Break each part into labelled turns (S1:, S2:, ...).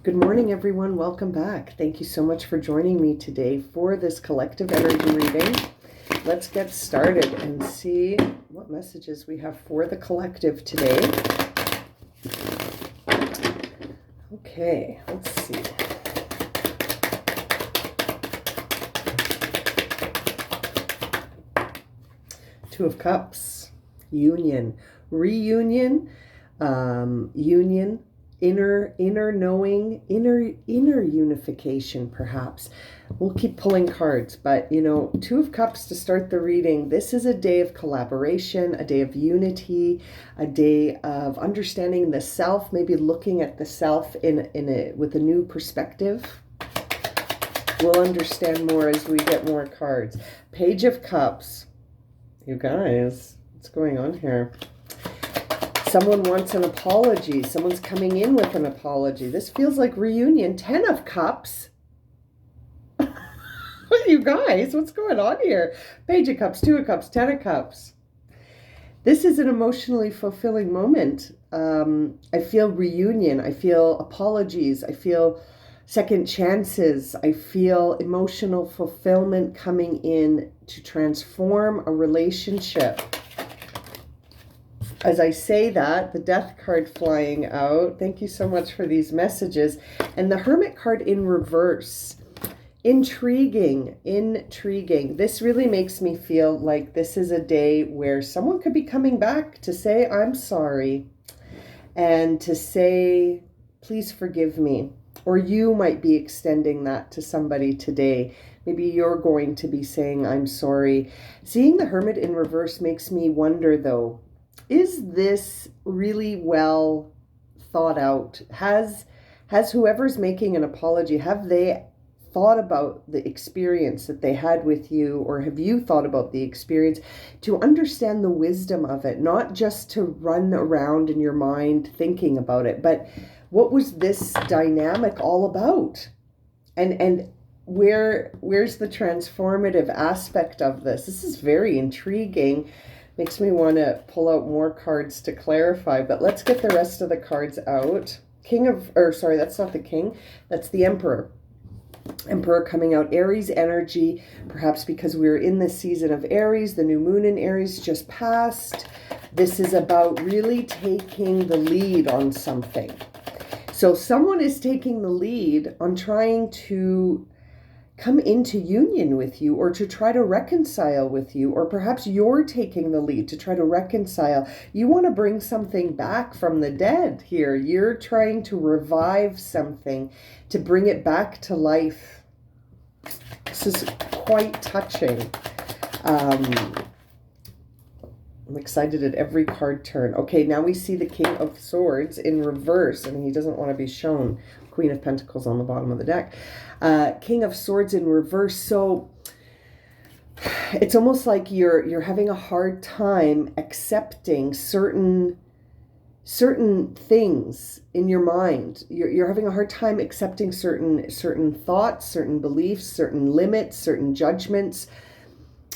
S1: Good morning, everyone. Welcome back. Thank you so much for joining me today for this collective energy reading. Let's get started and see what messages we have for the collective today. Okay, let's see. Two of Cups, union, reunion, union, inner knowing, inner unification, perhaps. We'll keep pulling cards, but Two of Cups to start the reading. This is a day of collaboration, a day of unity, a day of understanding the self, maybe looking at the self with a new perspective. We'll understand more as we get more cards. Page of Cups. You guys, what's going on here? Someone wants an apology. Someone's coming in with an apology. This feels like reunion. 10 of Cups. You guys, what's going on here? Page of Cups, 2 of Cups, 10 of Cups. This is an emotionally fulfilling moment. I feel reunion. I feel apologies. I feel second chances. I feel emotional fulfillment coming in to transform a relationship. As I say that, the Death card flying out. Thank you so much for these messages. And the Hermit card in reverse. Intriguing. This really makes me feel like this is a day where someone could be coming back to say, I'm sorry. And to say, please forgive me. Or you might be extending that to somebody today. Maybe you're going to be saying, I'm sorry. Seeing the Hermit in reverse makes me wonder, though, is this really well thought out? Has whoever's making an apology, have they thought about the experience that they had with you, or have you thought about the experience to understand the wisdom of it, not just to run around in your mind thinking about it, but what was this dynamic all about? And where's the transformative aspect of this? This is very intriguing. Makes me want to pull out more cards to clarify, but let's get the rest of the cards out. That's not the King, that's the Emperor. Emperor coming out, Aries energy, perhaps because we're in the season of Aries, the new moon in Aries just passed. This is about really taking the lead on something. So someone is taking the lead on trying to come into union with you, or to try to reconcile with you, or perhaps you're taking the lead to try to reconcile. You want to bring something back from the dead here. You're trying to revive something, to bring it back to life. This is quite touching. I'm excited at every card turn. Okay, now we see the King of Swords in reverse, and he doesn't want to be shown. Queen of Pentacles on the bottom of the deck. King of Swords in reverse. So it's almost like you're having a hard time accepting certain things in your mind. You're having a hard time accepting certain thoughts, certain beliefs, certain limits, certain judgments.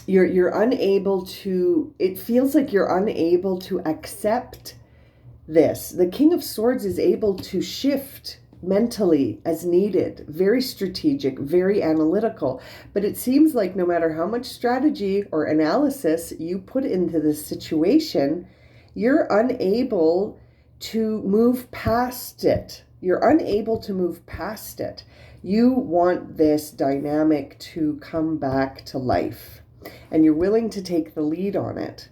S1: You're unable to, it feels like you're unable to accept this. The King of Swords is able to shift mentally as needed, very strategic, very analytical. But it seems like no matter how much strategy or analysis you put into this situation, you're unable to move past it. You're unable to move past it. You want this dynamic to come back to life, and you're willing to take the lead on it.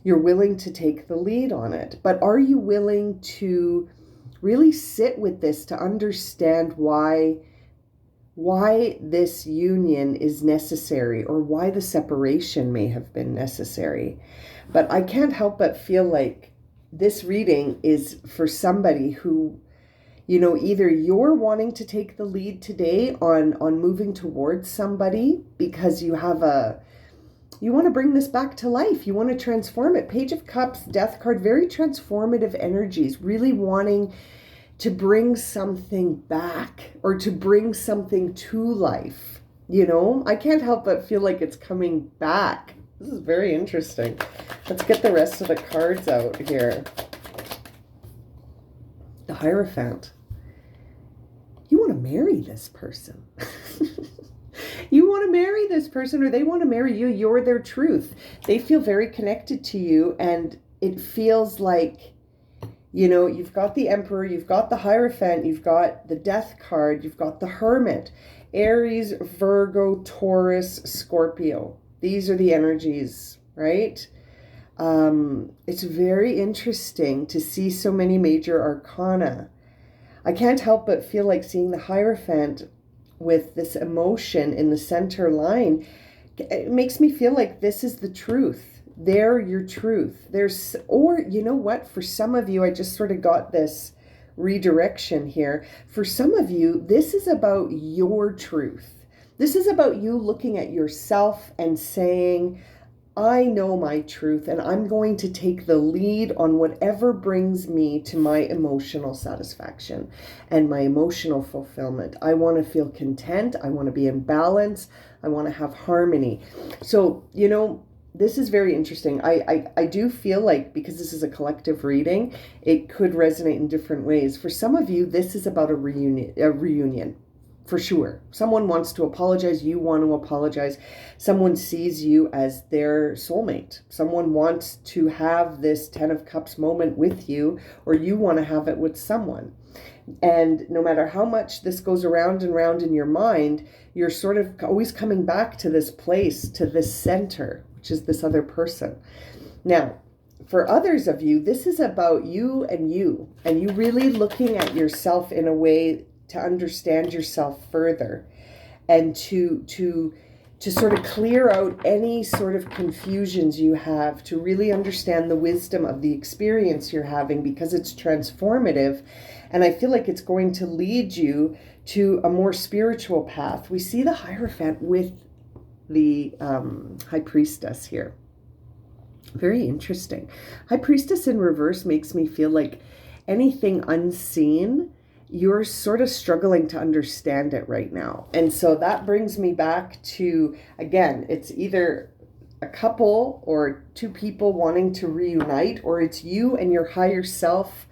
S1: You're willing to take the lead on it. But are you willing to really sit with this to understand why this union is necessary, or why the separation may have been necessary? But I can't help but feel like this reading is for somebody who, either you're wanting to take the lead today on moving towards somebody because you want to bring this back to life. You want to transform it. Page of Cups, Death card, very transformative energies, really wanting to bring something back, or to bring something to life. I can't help but feel like it's coming back. This is very interesting. Let's get the rest of the cards out here. The Hierophant. marry this person. You want to marry this person, or they want to marry you. You're their truth. They feel very connected to you, and it feels like, you know, you've got the Emperor, you've got the Hierophant, you've got the Death card, you've got the Hermit, Aries, Virgo, Taurus, Scorpio. These are the energies, right? It's very interesting to see so many major arcana. I can't help but feel like seeing the Hierophant with this emotion in the center line. It makes me feel like this is the truth. They're your truth. Or you know what? For some of you, I just sort of got this redirection here. For some of you, this is about your truth. This is about you looking at yourself and saying, I know my truth, and I'm going to take the lead on whatever brings me to my emotional satisfaction and my emotional fulfillment. I want to feel content. I want to be in balance. I want to have harmony. So, you know, this is very interesting. I do feel like, because this is a collective reading, it could resonate in different ways. For some of you, this is about a reunion. For sure. Someone wants to apologize. You want to apologize. Someone sees you as their soulmate. Someone wants to have this 10 of Cups moment with you, or you want to have it with someone. And no matter how much this goes around and round in your mind, you're sort of always coming back to this place, to this center, which is this other person. Now, for others of you, this is about you, and you really looking at yourself in a way to understand yourself further, and to sort of clear out any sort of confusions you have, to really understand the wisdom of the experience you're having, because it's transformative. And I feel like it's going to lead you to a more spiritual path. We see the Hierophant with the High Priestess here. Very interesting. High Priestess in reverse makes me feel like anything unseen, you're sort of struggling to understand it right now. And so that brings me back to, again, it's either a couple or two people wanting to reunite, or it's you and your higher self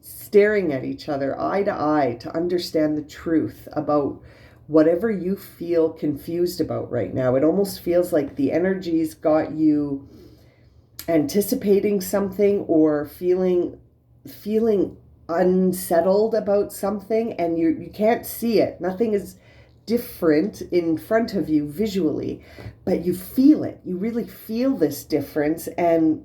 S1: staring at each other eye to eye to understand the truth about whatever you feel confused about right now. It almost feels like the energies got you anticipating something, or feeling unsettled about something, and you can't see it. Nothing is different in front of you visually, but you feel it. You really feel this difference. And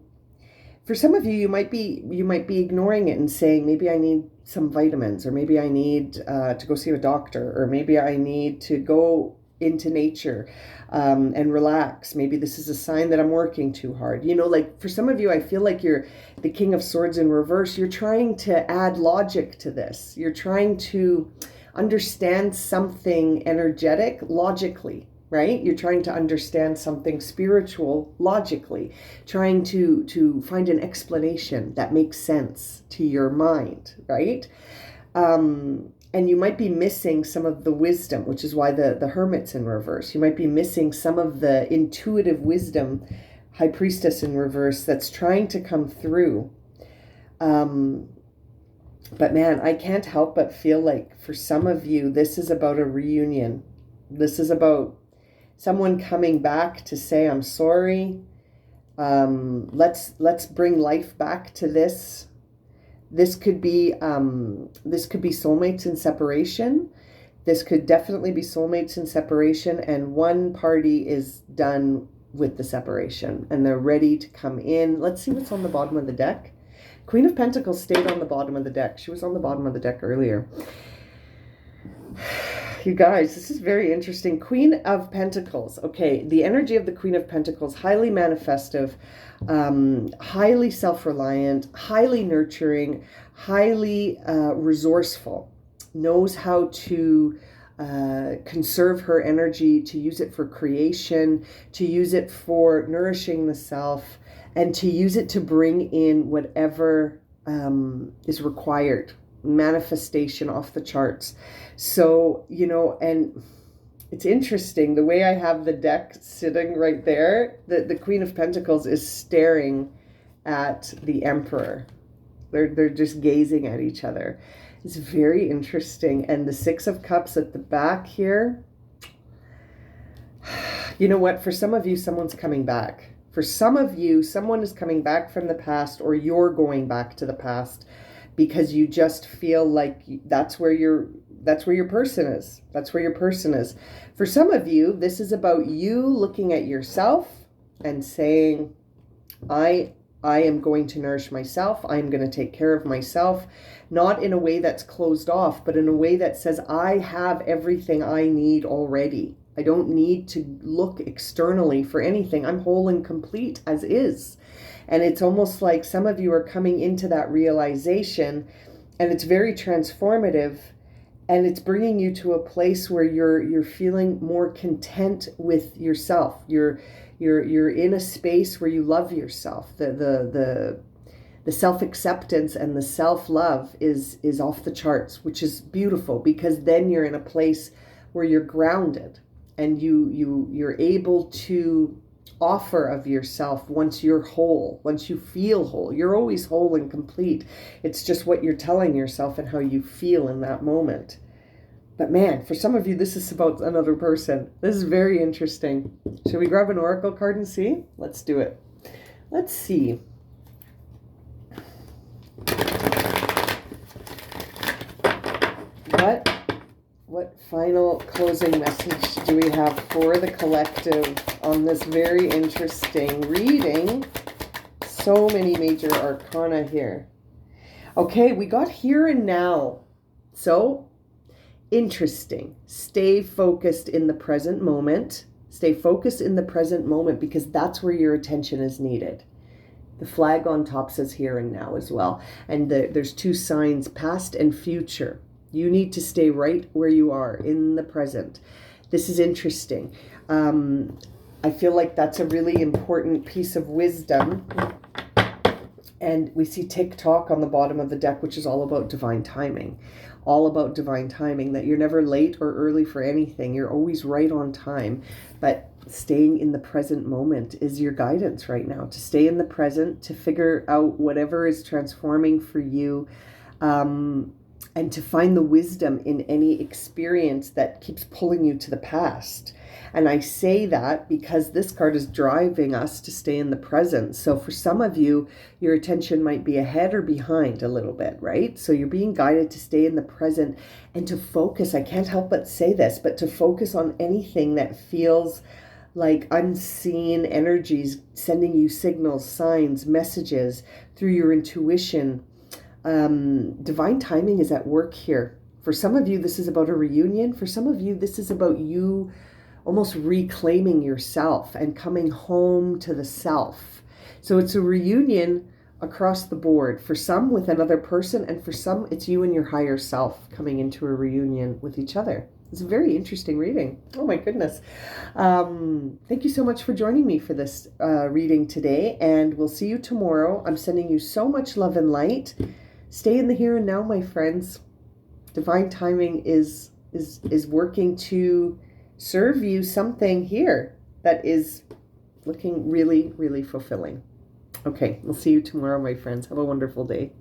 S1: for some of you, you might be ignoring it and saying, maybe I need some vitamins, or maybe I need to go see a doctor, or maybe I need to go into nature and relax. Maybe this is a sign that I'm working too hard. You know, like for some of you, I feel like you're the King of Swords in reverse. You're trying to add logic to this. You're trying to understand something energetic logically, right? You're trying to understand something spiritual logically, trying to find an explanation that makes sense to your mind, right? And you might be missing some of the wisdom, which is why the Hermit's in reverse. You might be missing some of the intuitive wisdom, High Priestess in reverse, that's trying to come through. But man, I can't help but feel like for some of you, this is about a reunion. This is about someone coming back to say, I'm sorry. Let's bring life back to this. This could be soulmates in separation. This could definitely be soulmates in separation, and one party is done with the separation and they're ready to come in. Let's see what's on the bottom of the deck. Queen of Pentacles stayed on the bottom of the deck. She was on the bottom of the deck earlier. You guys, this is very interesting. Queen of Pentacles. Okay, the energy of the Queen of Pentacles, highly manifestive, highly self-reliant, highly nurturing, highly resourceful, knows how to conserve her energy, to use it for creation, to use it for nourishing the self, and to use it to bring in whatever is required. Manifestation off the charts. So, you know, and it's interesting the way I have the deck sitting right there, the Queen of Pentacles is staring at the Emperor. They're just gazing at each other. is very interesting. And the Six of Cups at the back here. You know what? For some of you, someone's coming back. For some of you, someone is coming back from the past, or you're going back to the past because you just feel like that's where your person is. That's where your person is. For some of you, this is about you looking at yourself and saying, I am going to nourish myself. I'm going to take care of myself, not in a way that's closed off, but in a way that says, I have everything I need already. I don't need to look externally for anything. I'm whole and complete as is. And it's almost like some of you are coming into that realization, and it's very transformative, and it's bringing you to a place where you're feeling more content with yourself. You're in a space where you love yourself. The self-acceptance and the self-love is off the charts, which is beautiful, because then you're in a place where you're grounded, and you're able to offer of yourself once you're whole, once you feel whole. You're always whole and complete. It's just what you're telling yourself and how you feel in that moment. But man, for some of you, this is about another person. This is very interesting. Should we grab an oracle card and see? Let's do it. Let's see. What final closing message do we have for the collective on this very interesting reading? So many major arcana here. Okay, we got here and now. So interesting. Stay focused in the present moment. Stay focused in the present moment, because that's where your attention is needed. The flag on top says here and now as well. And there's two signs, past and future. You need to stay right where you are in the present. This is interesting. I feel like that's a really important piece of wisdom. And we see tick-tock on the bottom of the deck, which is all about divine timing. All about divine timing, that you're never late or early for anything. You're always right on time. But staying in the present moment is your guidance right now. To stay in the present, to figure out whatever is transforming for you, and to find the wisdom in any experience that keeps pulling you to the past. And I say that because this card is driving us to stay in the present. So for some of you, your attention might be ahead or behind a little bit, right? So you're being guided to stay in the present and to focus. I can't help but say this, but to focus on anything that feels like unseen energies sending you signals, signs, messages through your intuition. Divine timing is at work here. For some of you, this is about a reunion. For some of you, this is about you almost reclaiming yourself and coming home to the self. So it's a reunion across the board. For some, with another person, and for some, it's you and your higher self coming into a reunion with each other. It's a very interesting reading. Oh my goodness. Thank you so much for joining me for this reading today, and we'll see you tomorrow. I'm sending you so much love and light. Stay in the here and now, my friends. Divine timing is working to serve you something here that is looking really, really fulfilling. Okay, we'll see you tomorrow, my friends. Have a wonderful day.